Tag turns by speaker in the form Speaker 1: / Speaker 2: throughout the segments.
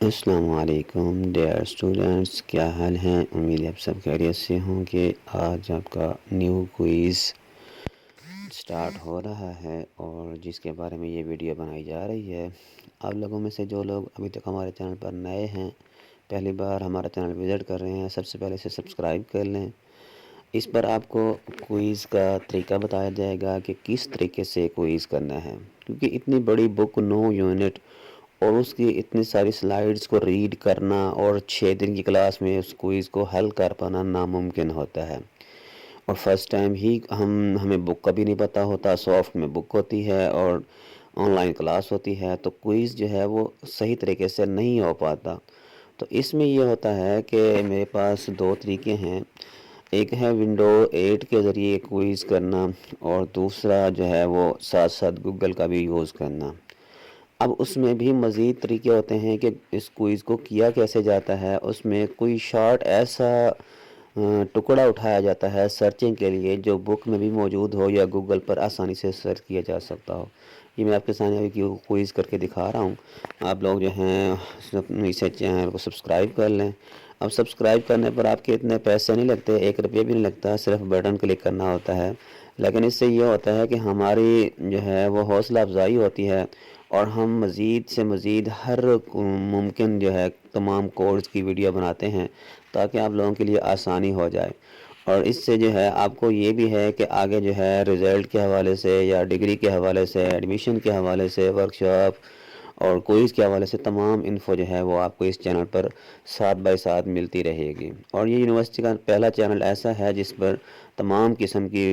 Speaker 1: السلام علیکم dear students, کیا حال ہیں؟ امید ہے آپ سب خیریت سے ہوں کہ آج آپ کا نیو کوئز سٹارٹ ہو رہا ہے اور جس کے بارے میں یہ ویڈیو بنائی جا رہی ہے۔ آپ لوگوں میں سے جو لوگ ابھی تک ہمارے چینل پر نئے ہیں، پہلی بار ہمارا چینل وزٹ کر رہے ہیں، سب سے پہلے اسے سبسکرائب کر لیں۔ اس پر آپ کو کوئز کا طریقہ بتایا جائے گا کہ کس طریقے سے کوئز کرنا ہے، کیونکہ اتنی بڑی بک 9 یونٹ اور اس کی اتنی ساری سلائیڈز کو ریڈ کرنا اور 6 دن کی کلاس میں اس کوئز کو حل کر پانا ناممکن ہوتا ہے۔ اور فرسٹ ٹائم ہی ہمیں بک کا بھی نہیں پتہ ہوتا، سافٹ میں بک ہوتی ہے اور آن لائن کلاس ہوتی ہے، تو کوئز جو ہے وہ صحیح طریقے سے نہیں ہو پاتا۔ تو اس میں یہ ہوتا ہے کہ میرے پاس 2 طریقے ہیں، ایک ہے ونڈو 8 کے ذریعے کوئز کرنا اور دوسرا جو ہے وہ ساتھ ساتھ گوگل کا بھی یوز کرنا۔ اب اس میں بھی مزید طریقے ہوتے ہیں کہ اس کوئز کو کیا کیسے جاتا ہے۔ اس میں کوئی شارٹ ایسا ٹکڑا اٹھایا جاتا ہے سرچنگ کے لیے جو بک میں بھی موجود ہو یا گوگل پر آسانی سے سرچ کیا جا سکتا ہو۔ یہ میں آپ کے سامنے ابھی کوئز کر کے دکھا رہا ہوں۔ آپ لوگ جو ہیں اسے چینل کو سبسکرائب کر لیں۔ اب سبسکرائب کرنے پر آپ کے اتنے پیسے نہیں لگتے، 1 روپیہ بھی نہیں لگتا، صرف بٹن کلک کرنا ہوتا ہے، لیکن اس سے یہ ہوتا ہے کہ ہماری جو ہے وہ حوصلہ افزائی ہوتی ہے اور ہم مزید سے مزید ہر ممکن جو ہے تمام کورس کی ویڈیو بناتے ہیں تاکہ آپ لوگوں کے لیے آسانی ہو جائے۔ اور اس سے جو ہے آپ کو یہ بھی ہے کہ آگے جو ہے رزلٹ کے حوالے سے یا ڈگری کے حوالے سے، ایڈمیشن کے حوالے سے، ورکشاپ اور کوئز کے حوالے سے تمام انفو جو ہے وہ آپ کو اس چینل پر ساتھ بائی ساتھ ملتی رہے گی۔ اور یہ یونیورسٹی کا پہلا چینل ایسا ہے جس پر تمام قسم کی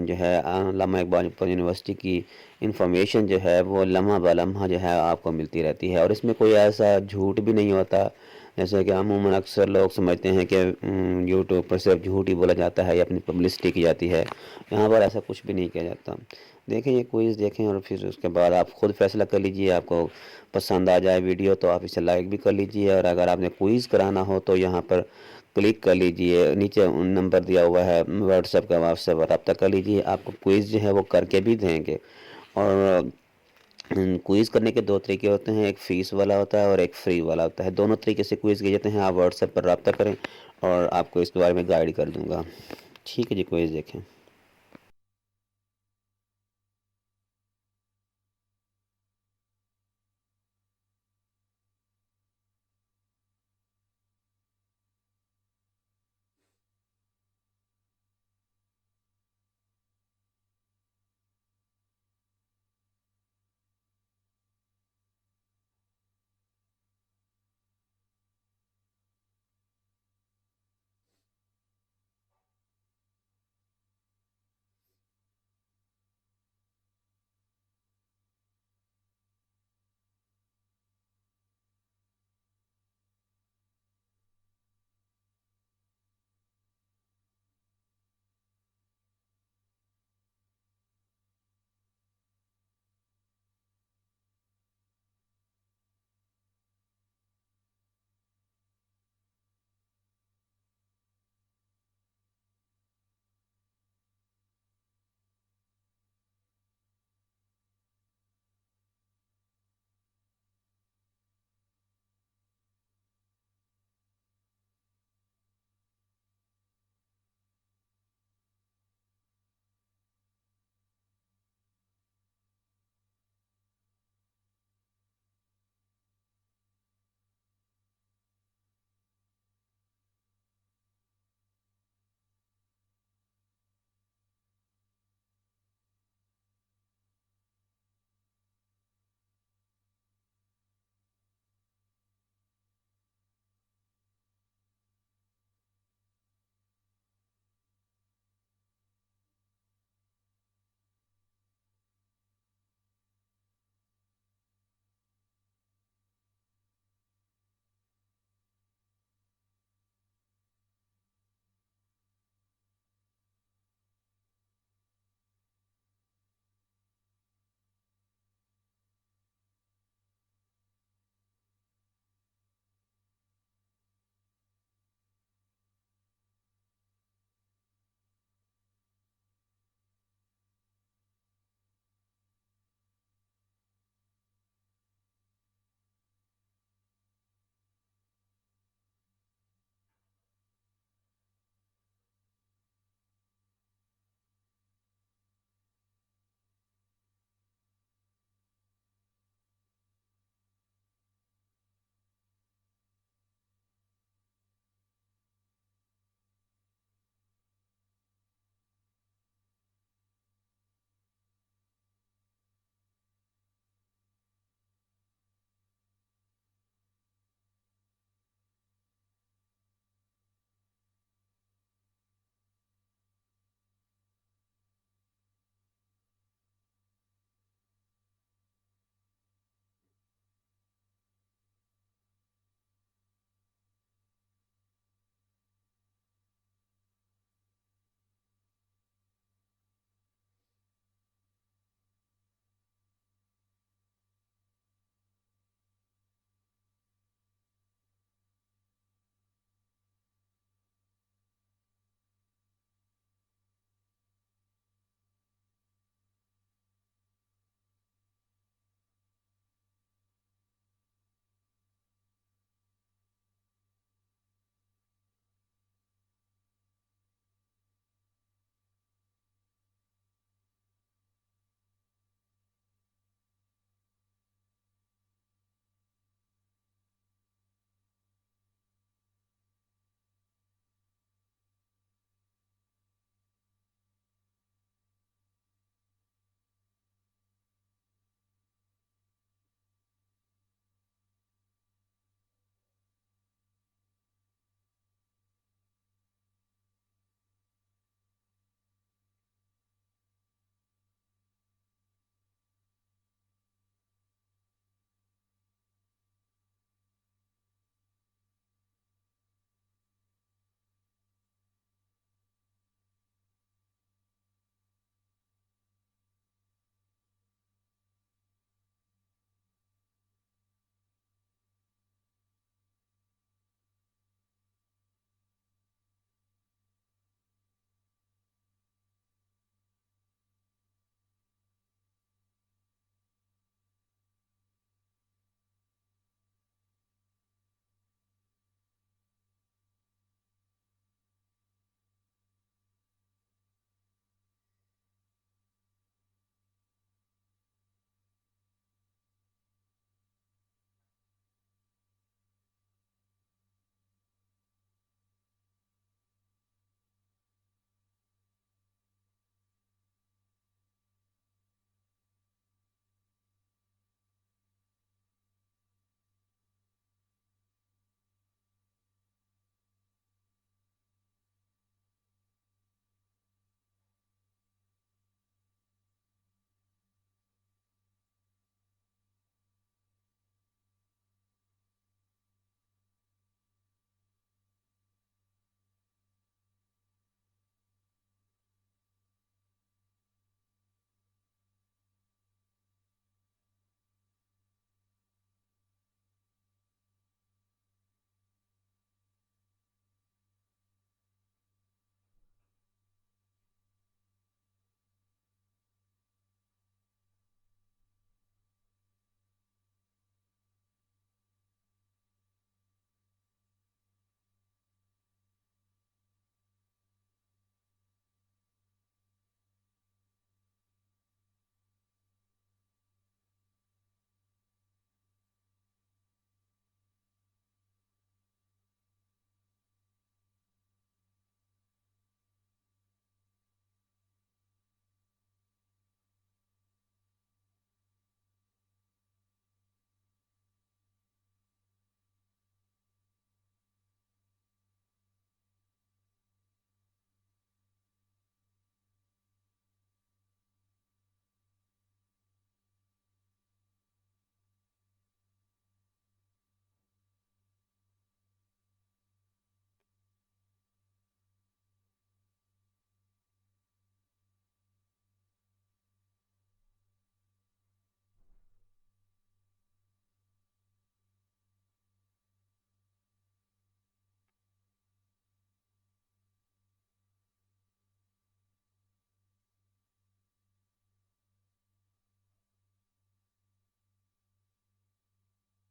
Speaker 1: جو ہے علامہ اقبال یونیورسٹی کی انفارمیشن جو ہے وہ لمحہ بہ لمحہ جو ہے آپ کو ملتی رہتی ہے، اور اس میں کوئی ایسا جھوٹ بھی نہیں ہوتا جیسے کہ عموماً اکثر لوگ سمجھتے ہیں کہ یوٹیوب پر صرف جھوٹ ہی بولا جاتا ہے یا اپنی پبلسٹی کی جاتی ہے۔ یہاں پر ایسا کچھ بھی نہیں کیا جاتا۔ دیکھیں یہ کوئز دیکھیں اور پھر اس کے بعد آپ خود فیصلہ کر لیجئے۔ آپ کو پسند آ جائے ویڈیو تو آپ اسے لائک بھی کر لیجئے، اور اگر آپ نے کوئز کرانا ہو تو یہاں پر کلک کر لیجئے، نیچے نمبر دیا ہوا ہے واٹس ایپ کا، واٹس ایپ پر رابطہ کر لیجئے۔ آپ کو کوئز جو ہے وہ کر کے بھی دیں گے۔ اور کوئز کرنے کے 2 طریقے ہوتے ہیں، ایک فیس والا ہوتا ہے اور ایک فری والا ہوتا ہے۔ دونوں طریقے سے کوئز کیے جاتے ہیں۔ آپ واٹس ایپ پر رابطہ کریں اور آپ کو اس کے بارے میں گائیڈ کر دوں گا۔ ٹھیک ہے جی، کوئز دیکھیں۔